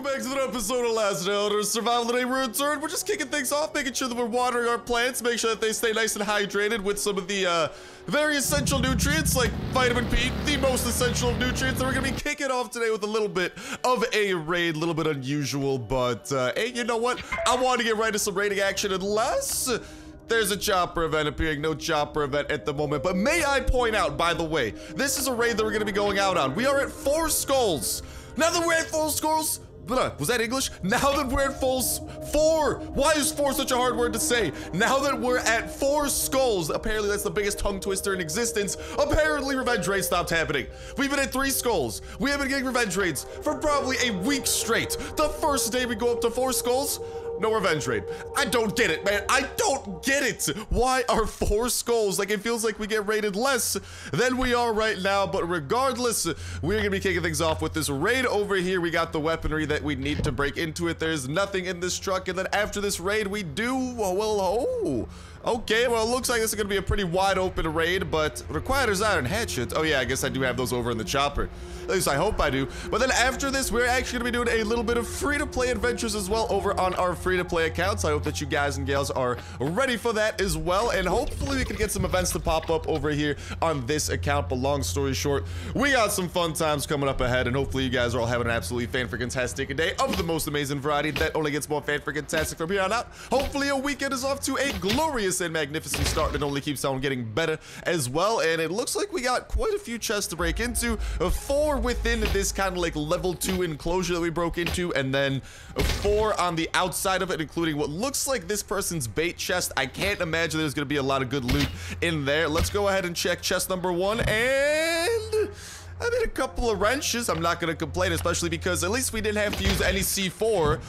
welcome back to another episode of Last Elder Survival. Today we're returned. We're just kicking things off, making sure that we're watering our plants, make sure that they stay nice and hydrated with some of the very essential nutrients like vitamin P, the most essential nutrients. That we're gonna be kicking off today with a little bit of a raid, a little bit unusual, but hey, you know what? I want to get right to some raiding action unless there's a chopper event appearing. No chopper event at the moment, but may I point out, by the way, this is a raid that we're gonna be going out on. We are at 4 skulls. Now that we're at 4 skulls, was that English? Now that we're at 4, why is 4 such a hard word to say? Now that we're at 4 skulls, apparently that's the biggest tongue twister in existence. Apparently revenge raids stopped happening. We've been at 3 skulls. We have been getting revenge raids for probably a week straight. The first day we go up to 4 skulls, no revenge raid. I don't get it, man. I don't get it. Why are 4 skulls? Like, it feels like we get raided less than we are right now. But regardless, we're gonna be kicking things off with this raid over here. We got the weaponry that we need to break into it. There's nothing in this truck. And then after this raid, we do, okay, well, it looks like this is gonna be a pretty wide open raid, but requires iron hatchet. Oh yeah, I guess I do have those over in the chopper. At least I hope I do. But then after this, we're actually gonna be doing a little bit of free-to-play adventures as well over on our free-to-play accounts. I hope that you guys and gals are ready for that as well, and hopefully we can get some events to pop up over here on this account. But long story short, we got some fun times coming up ahead, and hopefully you guys are all having an absolutely fan-freaking-tastic day of the most amazing variety that only gets more fan-freaking-tastic from here on out. Hopefully a weekend is off to a glorious and magnificent start that only keeps on getting better as well. And it looks like we got quite a few chests to break into. 4 within this kind of like level 2 enclosure that we broke into, and then 4 on the outside of it, including what looks like this person's bait chest. I can't imagine there's gonna be a lot of good loot in there. Let's go ahead and check chest number 1, and I made a couple of wrenches. I'm not gonna complain, especially because at least we didn't have to use any C4.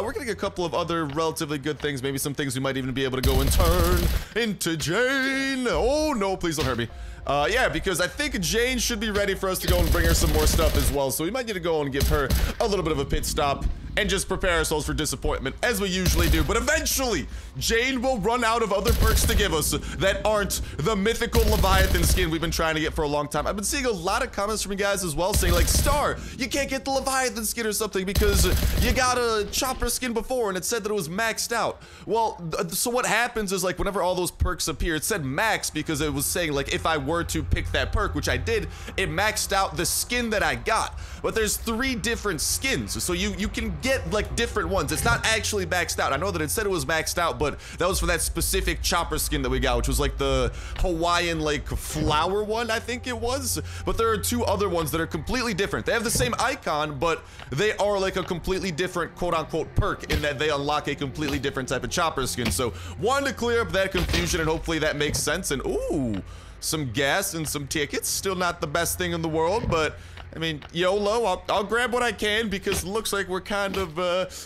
We're getting a couple of other relatively good things. Maybe some things we might even be able to go and turn into Jane. Oh no, please don't hurt me. Yeah, because I think Jane should be ready for us to go and bring her some more stuff as well. So we might need to go and give her a little bit of a pit stop and just prepare ourselves for disappointment, as we usually do. But eventually, Jane will run out of other perks to give us that aren't the mythical Leviathan skin we've been trying to get for a long time. I've been seeing a lot of comments from you guys as well saying like, Star, you can't get the Leviathan skin or something because you got a chopper skin before and it said that it was maxed out. Well, so what happens is like whenever all those perks appear, it said max because it was saying like if I were to pick that perk, which I did, it maxed out the skin that I got. But there's 3 different skins, so you can get like different ones. It's not actually maxed out. I know that it said it was maxed out, but that was for that specific chopper skin that we got, which was like the Hawaiian like flower one, I think it was. But there are 2 other ones that are completely different. They have the same icon, but they are like a completely different quote-unquote perk in that they unlock a completely different type of chopper skin. So wanted to clear up that confusion, and hopefully that makes sense. And ooh, some gas and some tickets. Still not the best thing in the world, but I mean, YOLO, I'll grab what I can because it looks like we're kind of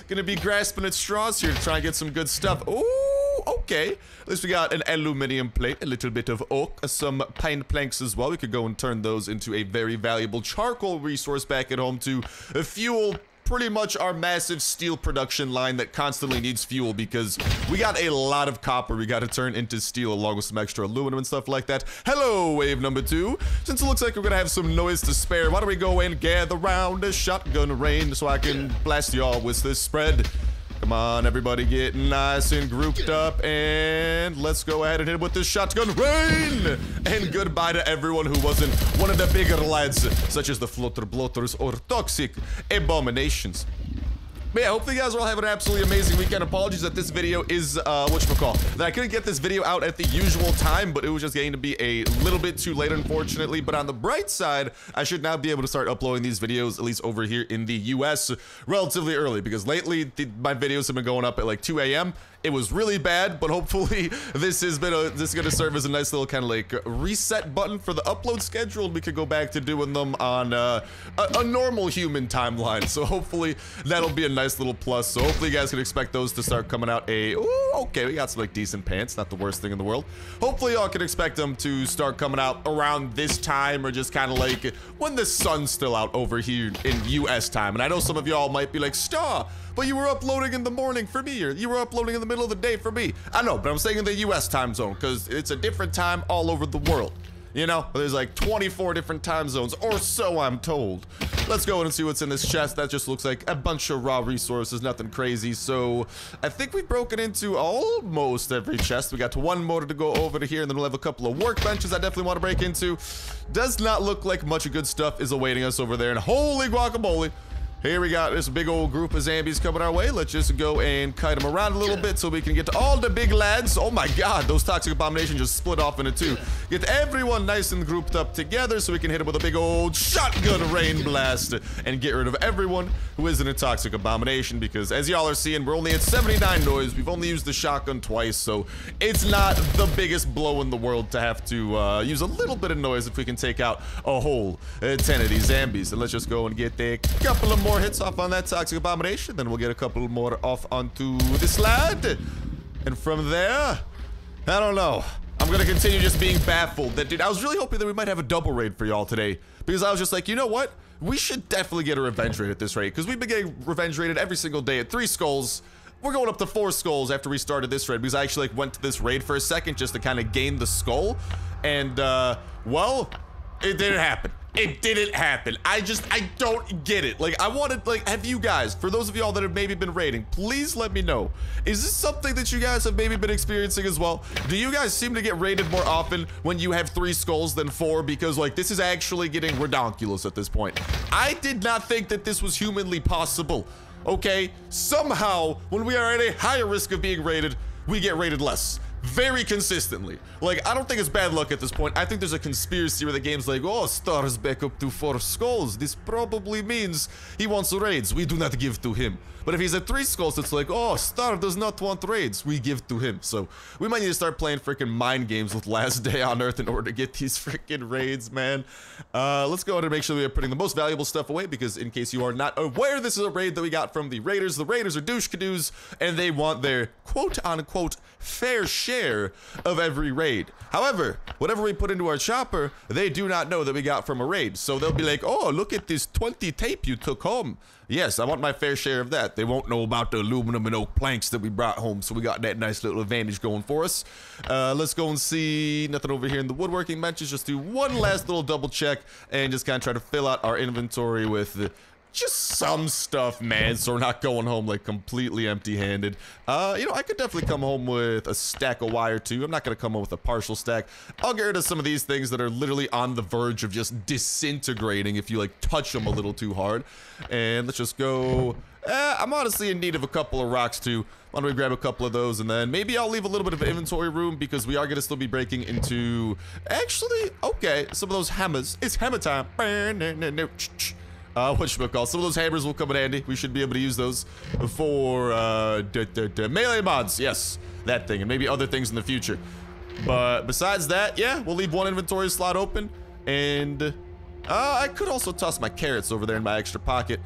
gonna be grasping at straws here to try and get some good stuff. Ooh, okay. At least we got an aluminum plate, a little bit of oak, some pine planks as well. We could go and turn those into a very valuable charcoal resource back at home to fuel pretty much our massive steel production line that constantly needs fuel because we got a lot of copper we got to turn into steel along with some extra aluminum and stuff like that. Hello, wave number 2. Since it looks like we're gonna have some noise to spare, why don't we go and gather round a shotgun range so I can blast y'all with this spread. Come on, everybody, get nice and grouped up, and let's go ahead and hit it with this shotgun rain! And goodbye to everyone who wasn't one of the bigger lads, such as the floater bloaters or toxic abominations. But yeah, hopefully you guys are all having an absolutely amazing weekend. Apologies that this video is, whatchamacall, that I couldn't get this video out at the usual time, but it was just getting to be a little bit too late, unfortunately. But on the bright side, I should now be able to start uploading these videos, at least over here in the US, relatively early, because lately, my videos have been going up at like 2 a.m. It was really bad, but hopefully this is gonna serve as a nice little kind of like reset button for the upload schedule, and we could go back to doing them on a normal human timeline. So hopefully that'll be a nice little plus. So hopefully you guys can expect those to start coming out. Ooh, okay, we got some like decent pants, not the worst thing in the world. Hopefully y'all can expect them to start coming out around this time, or just kind of like when the sun's still out over here in US time. And I know some of y'all might be like, Star, but you were uploading in the morning for me, or you were uploading in the middle of the day for me. I know, but I'm saying in the US time zone because it's a different time all over the world. You know, there's like 24 different time zones, or so I'm told. Let's go in and see what's in this chest. That just looks like a bunch of raw resources, nothing crazy. So I think we've broken into almost every chest. We got one more to go over to here, and then we'll have a couple of workbenches I definitely want to break into. Does not look like much good stuff is awaiting us over there. And holy guacamole, here we got this big old group of zombies coming our way. Let's just go and kite them around a little bit so we can get to all the big lads. Oh my god, those toxic abominations just split off into two. Get everyone nice and grouped up together so we can hit them with a big old shotgun rain blast and get rid of everyone who isn't a toxic abomination, because as y'all are seeing, we're only at 79 noise. We've only used the shotgun twice, so it's not the biggest blow in the world to have to use a little bit of noise if we can take out a whole 10 of these zombies. And let's just go and get a couple of more hits off on that toxic abomination, then we'll get a couple more off onto this lad, and from there, I don't know, I'm gonna continue just being baffled that, dude, I was really hoping that we might have a double raid for y'all today, because I was just like, you know what, we should definitely get a revenge raid at this rate, because we've been getting revenge raided every single day at 3 skulls. We're going up to 4 skulls after we started this raid, because I actually like went to this raid for a second just to kind of gain the skull, and well, it didn't happen. It didn't happen. I don't get it. Like, I wanted, like, have you guys, for those of y'all that have maybe been raiding, please let me know. Is this something that you guys have maybe been experiencing as well? Do you guys seem to get raided more often when you have 3 skulls than 4? Because, like, this is actually getting redonkulous at this point. I did not think that this was humanly possible, okay? Somehow, when we are at a higher risk of being raided, we get raided less. Very consistently. Like, I don't think it's bad luck at this point. I think there's a conspiracy where the game's like, oh, Star's back up to 4 skulls. This probably means he wants raids. We do not give to him. But if he's at 3 skulls, it's like, oh, Star does not want raids. We give to him. So we might need to start playing freaking mind games with Last Day on Earth in order to get these freaking raids, man. Let's go ahead and make sure we are putting the most valuable stuff away, because in case you are not aware, this is a raid that we got from the Raiders. The Raiders are douche-cadoos, and they want their quote-unquote fair share of every raid. However, whatever we put into our chopper, they do not know that we got from a raid. So they'll be like, oh, look at this 20 tape you took home. Yes, I want my fair share of that. They won't know about the aluminum and oak planks that we brought home, so we got that nice little advantage going for us. Let's go and see nothing over here in the woodworking benches. Just do one last little double check and just kind of try to fill out our inventory with just some stuff, man, so we're not going home like completely empty-handed. You know, I could definitely come home with a stack of wire too. I'm not gonna come home with a partial stack. I'll get rid of some of these things that are literally on the verge of just disintegrating if you like touch them a little too hard. And let's just go. I'm honestly in need of a couple of rocks too. Why don't we grab a couple of those, and then maybe I'll leave a little bit of inventory room, because we are gonna still be breaking into, actually, okay, some of those hammers. It's hammer time. Whatchamacallit, some of those hammers will come in handy. We should be able to use those for melee mods. Yes, that thing, and maybe other things in the future. But besides that, yeah, we'll leave one inventory slot open, and I could also toss my carrots over there in my extra pocket.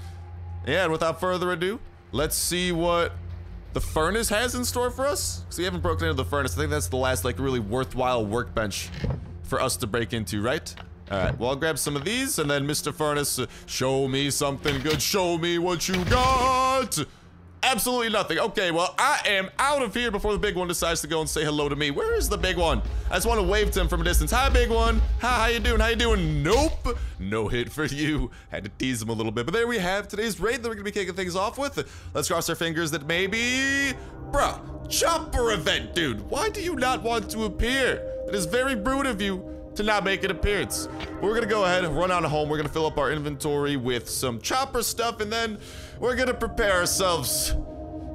Yeah, and without further ado, let's see what the furnace has in store for us. Because we haven't broken into the furnace. I think that's the last like really worthwhile workbench for us to break into, right? Alright, well, I'll grab some of these, and then Mr. Furnace, show me something good, show me what you got! Absolutely nothing. Okay, well, I am out of here before the big one decides to go and say hello to me. Where is the big one? I just want to wave to him from a distance. Hi, big one. Hi, how you doing? How you doing? Nope. No hit for you. Had to tease him a little bit, but there we have today's raid that we're going to be kicking things off with. Let's cross our fingers that maybe... Bruh, chopper event, dude. Why do you not want to appear? It is very rude of you to not make an appearance. We're gonna go ahead and run on home. We're gonna fill up our inventory with some chopper stuff, and then we're gonna prepare ourselves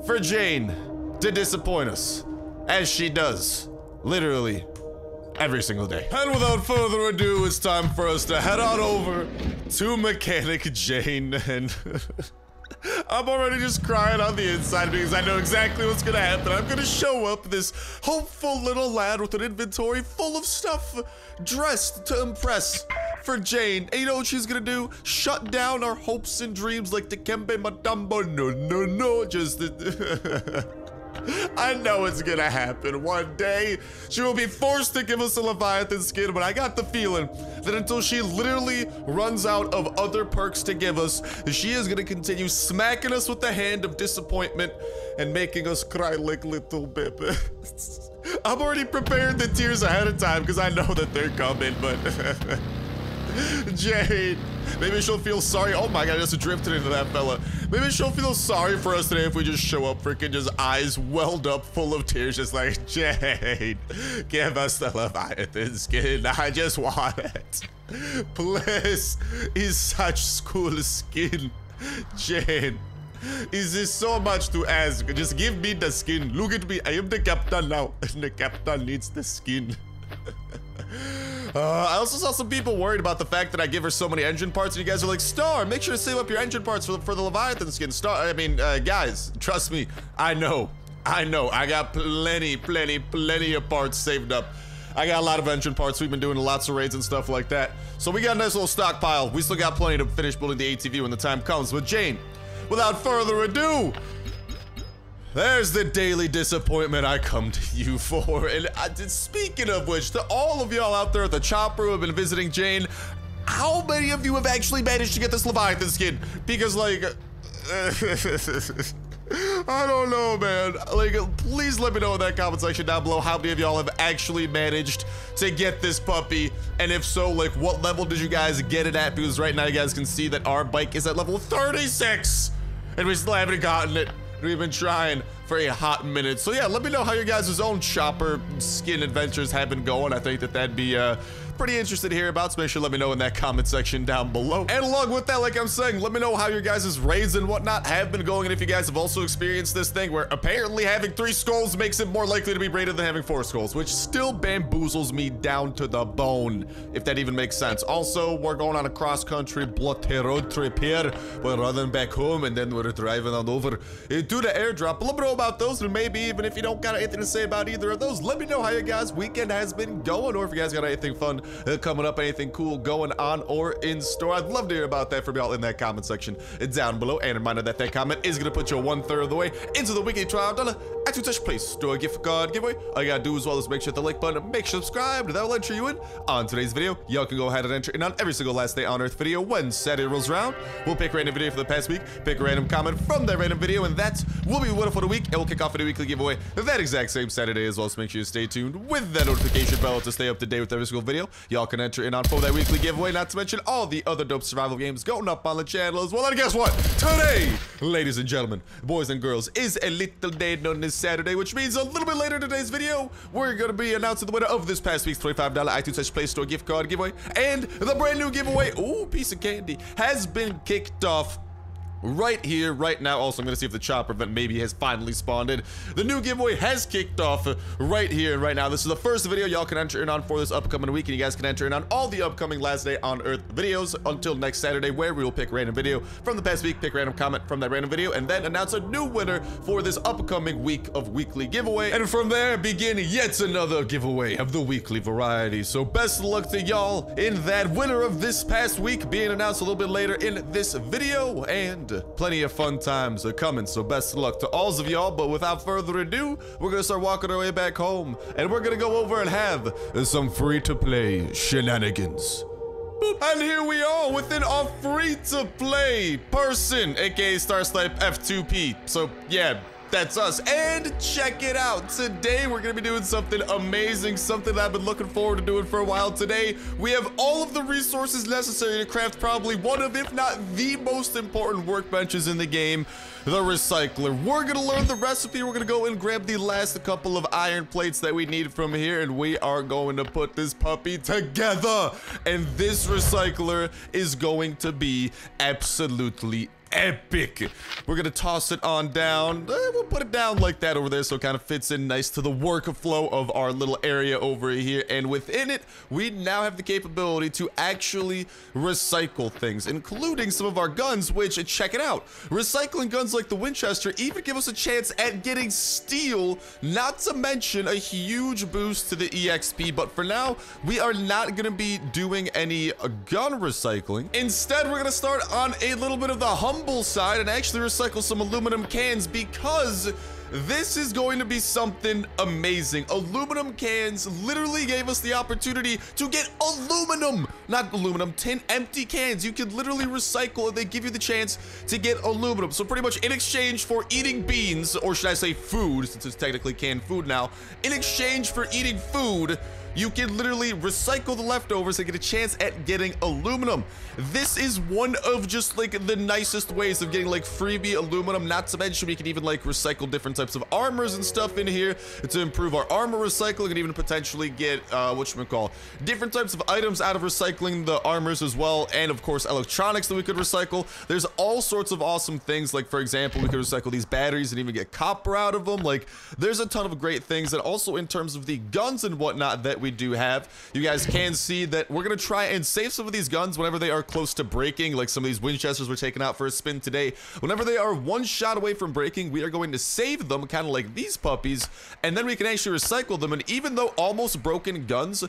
for Jane to disappoint us, as she does literally every single day. And without further ado, it's time for us to head on over to Mechanic Jane. And I'm already just crying on the inside because I know exactly what's gonna happen. I'm gonna show up this hopeful little lad with an inventory full of stuff, dressed to impress for Jane. And you know what she's gonna do? Shut down our hopes and dreams like the Kembe Madamba. No, just I know it's gonna happen one day. She will be forced to give us a Leviathan skin, but I got the feeling that until she literally runs out of other perks to give us, she is gonna continue smacking us with the hand of disappointment and making us cry like little baby. I'm already prepared the tears ahead of time because I know that they're coming, but Jane, maybe she'll feel sorry. Oh my God, I just drifted into that fella. Maybe she'll feel sorry for us today if we just show up freaking just eyes welled up full of tears, just like, Jane, give us the Leviathan skin. I just want it. Please, is such cool skin. Jane, is this so much to ask? Just give me the skin. Look at me, I am the captain now, and the captain needs the skin. I also saw some people worried about the fact that I give her so many engine parts, and you guys are like, Star, make sure to save up your engine parts for the Leviathan skin. Star, I mean, guys, trust me, I know, I got plenty of parts saved up. I got a lot of engine parts. We've been doing lots of raids and stuff like that. So we got a nice little stockpile. We still got plenty to finish building the ATV when the time comes. But Jane, without further ado, there's the daily disappointment I come to you for. And speaking of which, to all of y'all out there at the chopper who have been visiting Jane, how many of you have actually managed to get this Leviathan skin? Because, like, I don't know, man. Like, please let me know in that comment section down below how many of y'all have actually managed to get this puppy. And if so, like, what level did you guys get it at? Because right now you guys can see that our bike is at level 36. And we still haven't gotten it. We've been trying for a hot minute. So yeah, let me know how your guys' own chopper skin adventures have been going. I think that that'd be pretty interested to hear about, so make sure to let me know in that comment section down below. And along with that, like I'm saying, let me know how your guys' raids and whatnot have been going, and if you guys have also experienced this thing where apparently having 3 skulls makes it more likely to be raided than having 4 skulls, which still bamboozles me down to the bone, if that even makes sense. Also, we're going on a cross-country bloody road trip here. We're running back home, and then we're driving on over to the airdrop. Let me know about those, and maybe even if you don't got anything to say about either of those, let me know how your guys' weekend has been going, or if you guys got anything fun coming up, anything cool going on or in store. I'd love to hear about that from y'all in that comment section down below. And a reminder that that comment is going to put you 1/3 of the way into the weekly $12 Act 2 Touch Play Store gift card giveaway. All you gotta do as well is make sure to hit the like button, make sure to subscribe, that will enter you in on today's video. Y'all can go ahead and enter in on every single last day on Earth video when Saturday rolls around. We'll pick a random video for the past week, pick a random comment from that random video, and that will be winner for the week. And we'll kick off a weekly giveaway that exact same Saturday as well. So make sure you stay tuned with that notification bell to stay up to date with every single video. Y'all can enter in on for that weekly giveaway, not to mention all the other dope survival games going up on the channel as well. And guess what? Today, ladies and gentlemen, boys and girls, is a little day known as Saturday, which means a little bit later in today's video, we're going to be announcing the winner of this past week's $25 Act 2 Touch Play Store gift card giveaway. And the brand new giveaway, ooh, piece of candy, has been kicked off right here, right now. Also, I'm gonna see if the chopper event maybe has finally spawned in. The new giveaway has kicked off right here and right now. This is the first video y'all can enter in on for this upcoming week, and you guys can enter in on all the upcoming Last Day on Earth videos until next Saturday, where we will pick a random video from the past week, pick a random comment from that random video, and then announce a new winner for this upcoming week of weekly giveaway. And from there, begin yet another giveaway of the weekly variety. So best of luck to y'all in that. Winner of this past week being announced a little bit later in this video, and plenty of fun times are coming, so best of luck to all of y'all. But without further ado, we're gonna start walking our way back home, and we're gonna go over and have some free-to-play shenanigans. Boop. And here we are within a free-to-play person, aka Starsnipe F2P. So yeah, that's us. And check it out, today we're gonna be doing something amazing, something that I've been looking forward to doing for a while. Today we have all of the resources necessary to craft probably one of, if not the most important workbenches in the game, the recycler. We're gonna learn the recipe. We're gonna go and grab the last couple of iron plates that we need from here, and we are going to put this puppy together. And this recycler is going to be absolutely epic. We're gonna toss it on down. We'll put it down like that over there so it kind of fits in nice to the workflow of our little area over here. And within it, we now have the capability to actually recycle things, including some of our guns, which, check it out, recycling guns like the Winchester even give us a chance at getting steel, not to mention a huge boost to the EXP. But for now, we are not gonna be doing any gun recycling. Instead, we're gonna start on a little bit of the humble side and actually recycle some aluminum cans, because this is going to be something amazing. Aluminum cans literally gave us the opportunity to get aluminum not aluminum, tin empty cans. You can literally recycle and they give you the chance to get aluminum. So pretty much in exchange for eating beans, or should I say food, since it's technically canned food now, in exchange for eating food, you can literally recycle the leftovers and get a chance at getting aluminum. This is one of just like the nicest ways of getting like freebie aluminum, not to mention we can even like recycle different types of armors and stuff in here to improve our armor recycling, and even potentially get whatchamacall, different types of items out of recycling the armors as well, and of course electronics that we could recycle. There's all sorts of awesome things, like for example we could recycle these batteries and even get copper out of them. Like there's a ton of great things. And also in terms of the guns and whatnot that we do have, you guys can see that we're gonna try and save some of these guns whenever they are close to breaking. Like some of these Winchesters we're taking out for a spin today, whenever they are one shot away from breaking, we are going to save them, kind of like these puppies, and then we can actually recycle them. And even though almost broken guns,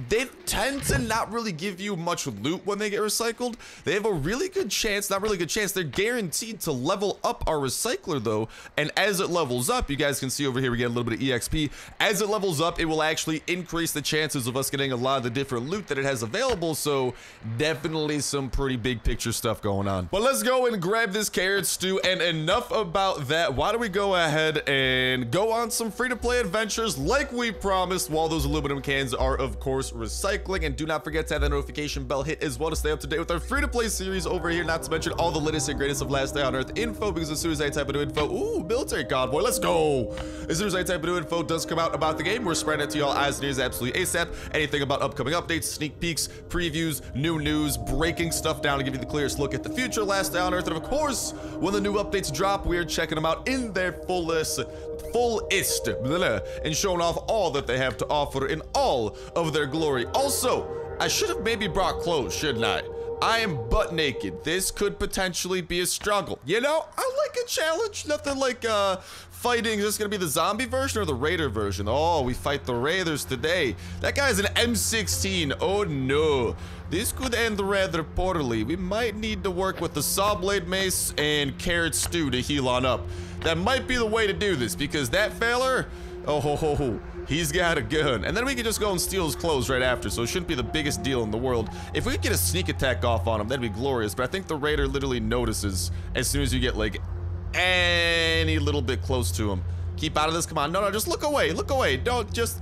they tend to not really give you much loot when they get recycled, they have a really good chance, not really good chance, they're guaranteed to level up our recycler though. And as it levels up, you guys can see over here we get a little bit of EXP. As it levels up, it will actually increase the chances of us getting a lot of the different loot that it has available. So definitely some pretty big picture stuff going on. But let's go and grab this carrot stew, and enough about that. Why don't we go ahead and go on some free-to-play adventures like we promised, while those aluminum cans are of course recycling. And do not forget to have that notification bell hit as well to stay up to date with our free-to-play series over here, not to mention all the latest and greatest of Last Day on Earth info, because as soon as I type into info, ooh, military convoy, let's go. As soon as I type into info does come out about the game, we're spreading it to y'all as near as absolutely ASAP. Anything about upcoming updates, sneak peeks, previews, new news, breaking stuff down to give you the clearest look at the future Last Day on Earth. And of course, when the new updates drop, we are checking them out in their fullest, and showing off all that they have to offer in all of their glory. Also, I should have maybe brought clothes, shouldn't I? I am butt naked. This could potentially be a struggle. You know, I like a challenge. Nothing like fighting. Is this gonna be the zombie version or the raider version? Oh, we fight the raiders today. That guy's an M16. Oh no. This could end rather poorly. We might need to work with the saw blade mace and carrot stew to heal on up. That might be the way to do this, because that feller, oh ho ho ho, he's got a gun. And then we can just go and steal his clothes right after, so it shouldn't be the biggest deal in the world. If we could get a sneak attack off on him, that'd be glorious. But I think the raider literally notices as soon as you get like any little bit close to him. Keep out of this. Come on. No, just look away. Look away. Don't just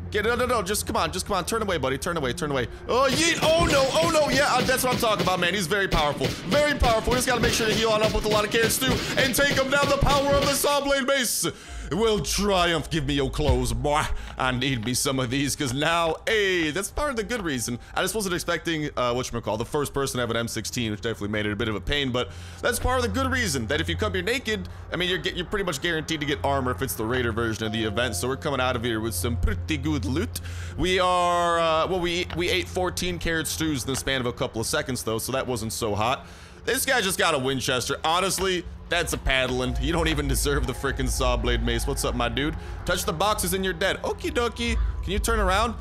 get it. No, just come on. Just come on. Turn away, buddy. Turn away. Turn away. Oh, yeet. Oh, no. Oh, no. Yeah, that's what I'm talking about, man. He's very powerful. Very powerful. We just got to make sure to heal on up with a lot of carrot stew and take him down. The power of the saw blade mace will triumph. Give me your clothes, boy. I need me some of these, because now, hey, that's part of the good reason. I just wasn't expecting, whatchamacall, the first person to have an M16, which definitely made it a bit of a pain, but that's part of the good reason, that if you come here naked, I mean, you're pretty much guaranteed to get armor if it's the raider version of the event. So we're coming out of here with some pretty good loot. We are, well, we ate 14 carrot stews in the span of a couple of seconds, though, so that wasn't so hot. This guy just got a Winchester. Honestly, that's a paddling. You don't even deserve the freaking saw blade mace. What's up, my dude? Touch the boxes and you're dead. Okie dokie. Can you turn around?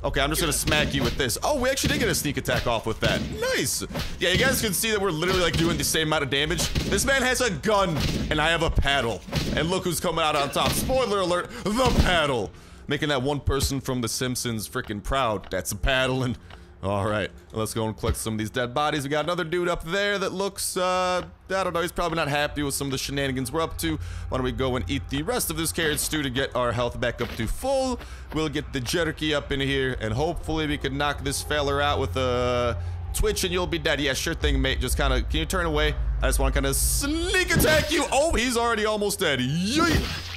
Okay, I'm just gonna smack you with this. Oh, we actually did get a sneak attack off with that. Nice. Yeah, you guys can see that we're literally like doing the same amount of damage. This man has a gun and I have a paddle. And look who's coming out on top. Spoiler alert, the paddle. Making that one person from The Simpsons freaking proud. That's a paddling. All right, let's go and collect some of these dead bodies. We got another dude up there that looks, I don't know, he's probably not happy with some of the shenanigans we're up to. Why don't we go and eat the rest of this carrot stew to get our health back up to full. We'll get the jerky up in here, and hopefully we can knock this feller out with a twitch and you'll be dead. Yeah, sure thing, mate. Just kind of, can you turn away? I just want to kind of sneak attack you. Oh, he's already almost dead. Yeet.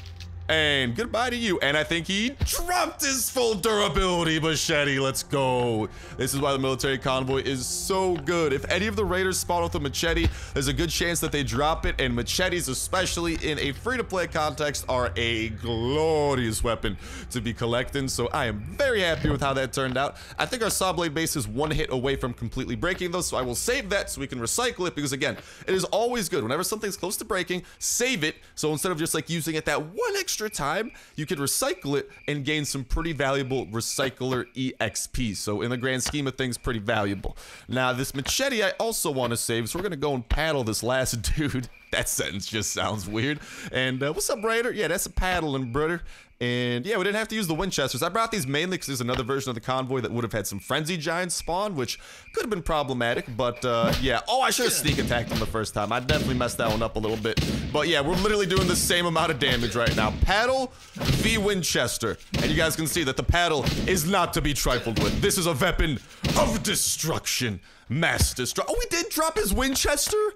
And goodbye to you. And I think he dropped his full durability machete. Let's go. This is why the military convoy is so good. If any of the raiders spawn with a machete, there's a good chance that they drop it. And machetes, especially in a free-to-play context, are a glorious weapon to be collecting. So I am very happy with how that turned out. I think our saw blade base is one hit away from completely breaking, though. So I will save that so we can recycle it. Because again, it is always good. Whenever something's close to breaking, save it. So instead of just like using it that one extra time, you could recycle it and gain some pretty valuable recycler EXP. So in the grand scheme of things, pretty valuable. Now this machete I also want to save, so we're gonna go and paddle this last dude. That sentence just sounds weird. And what's up, Raider? Yeah, that's a paddling, brother. And yeah, we didn't have to use the Winchesters. I brought these mainly because there's another version of the convoy that would have had some frenzy giants spawn, which could have been problematic, but yeah. Oh, I should have sneak attacked them the first time. I definitely messed that one up a little bit. But yeah, we're literally doing the same amount of damage right now. Paddle v Winchester. And you guys can see that the paddle is not to be trifled with. This is a weapon of destruction. Mass destruction. Oh, we did drop his Winchester?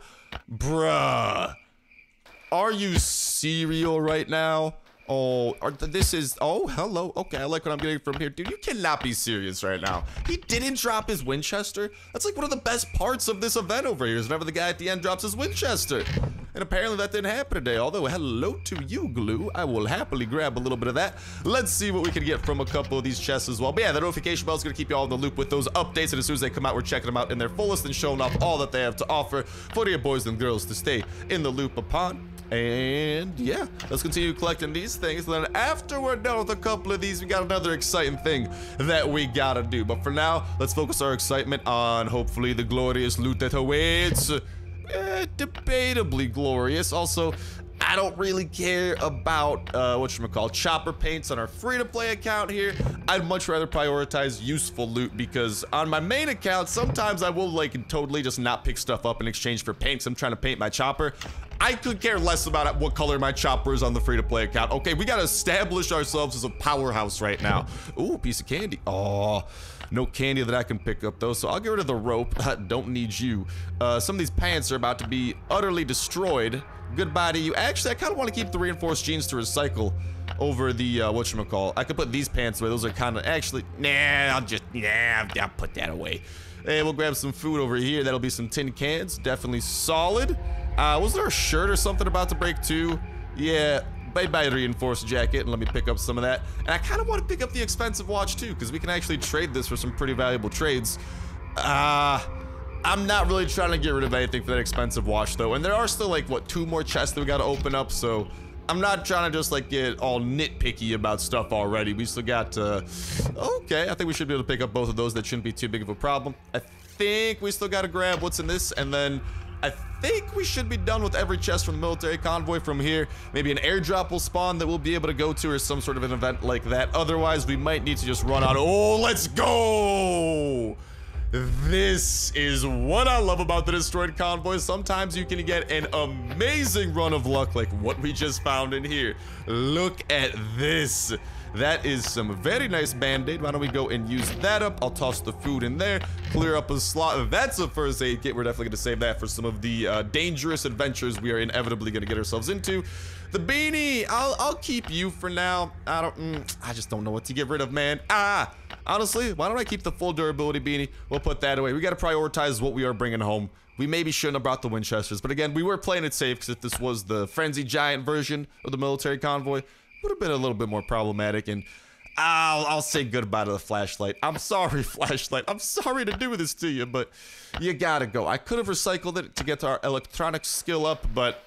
Bruh. Are you serial right now? Oh, this is, oh, hello. Okay, I like what I'm getting from here. Dude, you cannot be serious right now. He didn't drop his Winchester. That's like one of the best parts of this event over here is whenever the guy at the end drops his Winchester. And apparently that didn't happen today. Although, hello to you, Glue. I will happily grab a little bit of that. Let's see what we can get from a couple of these chests as well. But yeah, the notification bell is going to keep you all in the loop with those updates. And as soon as they come out, we're checking them out in their fullest and showing off all that they have to offer for your boys and girls to stay in the loop upon. And yeah, let's continue collecting these things. And then after we're done with a couple of these, we got another exciting thing that we gotta do. But for now, let's focus our excitement on hopefully the glorious loot that awaits. Debatably glorious. Also, I don't really care about whatchamacallit, chopper paints on our free-to-play account here. I'd much rather prioritize useful loot because on my main account, sometimes I will like totally just not pick stuff up in exchange for paints. I'm trying to paint my chopper. I could care less about what color my chopper is on the free-to-play account. Okay, we gotta establish ourselves as a powerhouse right now. Ooh, piece of candy. Oh, no candy that I can pick up though, so I'll get rid of the rope. Don't need you. Some of these pants are about to be utterly destroyed. Goodbye to you. Actually, I kind of want to keep the reinforced jeans to recycle over the whatchamacallit. I could put these pants away. Those are kind of actually, I'll put that away. Hey, we'll grab some food over here. That'll be some tin cans. Definitely solid. Was there a shirt or something about to break too? Yeah, bye-bye reinforced jacket, and let me pick up some of that. And I kind of want to pick up the expensive watch too, because we can actually trade this for some pretty valuable trades. I'm not really trying to get rid of anything for that expensive watch though, and there are still like, what, 2 more chests that we gotta open up, so I'm not trying to just like get all nitpicky about stuff already. We still got, okay, I think we should be able to pick up both of those. That shouldn't be too big of a problem. I think we still gotta grab what's in this, and then I think we should be done with every chest from the military convoy from here. Maybe an airdrop will spawn that we'll be able to go to or some sort of an event like that. Otherwise, we might need to just run out. Oh, let's go! This is what I love about the destroyed convoys. Sometimes you can get an amazing run of luck like what we just found in here. Look at this. That is some very nice band-aid. Why don't we go and use that up? I'll toss the food in there, clear up a slot. That's a first aid kit. We're definitely going to save that for some of the dangerous adventures we are inevitably going to get ourselves into. The beanie, I'll keep you for now. I just don't know what to get rid of, man. Honestly, why don't I keep the full durability beanie? We'll put that away. We got to prioritize what we are bringing home. We maybe shouldn't have brought the Winchesters, but again, we were playing it safe because if this was the frenzy giant version of the military convoy, would have been a little bit more problematic. And I'll say goodbye to the flashlight. I'm sorry, flashlight. I'm sorry to do this to you, but you gotta go. I could have recycled it to get our electronics skill up, but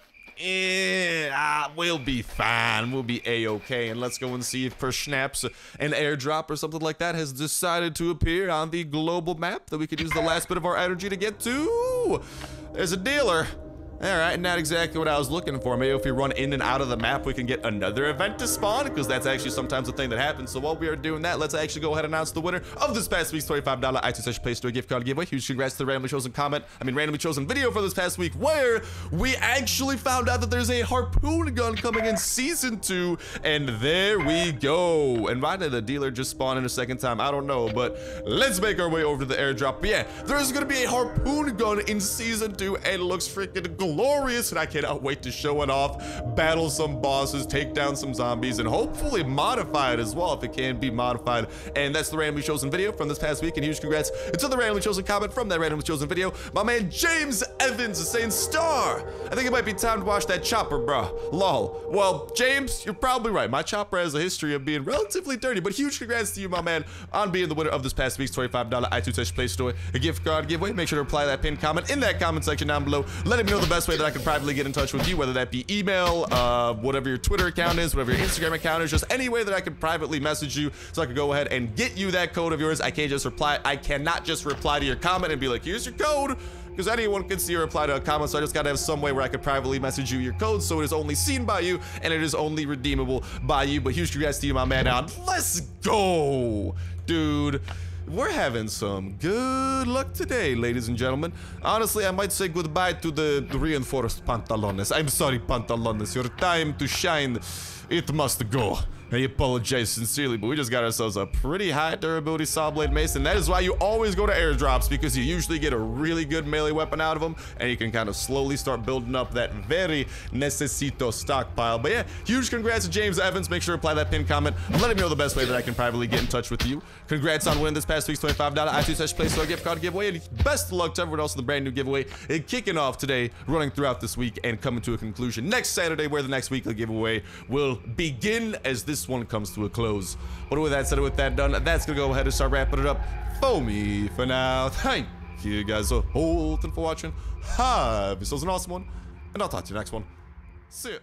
we'll be fine. We'll be a-okay. And let's go and see if perhaps an airdrop or something like that has decided to appear on the global map that we could use the last bit of our energy to get to. There's a dealer. All right, not exactly what I was looking for. Maybe if we run in and out of the map, we can get another event to spawn, because that's actually sometimes a thing that happens. So while we are doing that, let's actually go ahead and announce the winner of this past week's $25 iTunes Play Store gift card giveaway. Huge congrats to the randomly chosen video for this past week, where we actually found out that there's a harpoon gun coming in season 2, and there we go. And why did the dealer just spawn in a second time? I don't know, but let's make our way over to the airdrop. But yeah, there's gonna be a harpoon gun in season 2, and it looks freaking glorious, and I cannot wait to show it off, battle some bosses, take down some zombies, and hopefully modify it as well if it can be modified. And that's the randomly chosen video from this past week, and huge congrats to the randomly chosen comment from that randomly chosen video. My man James Evans is saying, Star, I think it might be time to wash that chopper, bro. Lol. Well, James, you're probably right. My chopper has a history of being relatively dirty, but huge congrats to you, my man, on being the winner of this past week's $25 iTunes Play Store a gift card giveaway. Make sure to reply to that pinned comment in that comment section down below. Let me know the best way that I can privately get in touch with you, whether that be email, whatever your Twitter account is, whatever your Instagram account is, just any way that I can privately message you so I can go ahead and get you that code of yours. I cannot just reply to your comment and be like, here's your code. because anyone can see or reply to a comment, so I just gotta have some way where I could privately message you your code so it is only seen by you and it is only redeemable by you. But huge congrats to you, my man. Now, let's go, dude. We're having some good luck today, ladies and gentlemen. Honestly, I might say goodbye to the reinforced pantalones. I'm sorry, pantalones. Your time to shine, it must go. I apologize sincerely, but we just got ourselves a pretty high durability saw blade mace, and that is why you always go to airdrops, because you usually get a really good melee weapon out of them, and you can kind of slowly start building up that very necesito stockpile. But yeah, huge congrats to James Evans. Make sure to apply that pinned comment. Let him know the best way that I can privately get in touch with you. Congrats on winning this past week's $25 iTunes/Play Store gift card giveaway, and best of luck to everyone else in the brand new giveaway. And kicking off today, running throughout this week, and coming to a conclusion next Saturday, where the next weekly giveaway will begin as this one comes to a close. But with that said, with that done, that's gonna go ahead and start wrapping it up for me for now. Thank you guys a whole ton for watching. Have yourselves an awesome one, and I'll talk to you next one. See ya.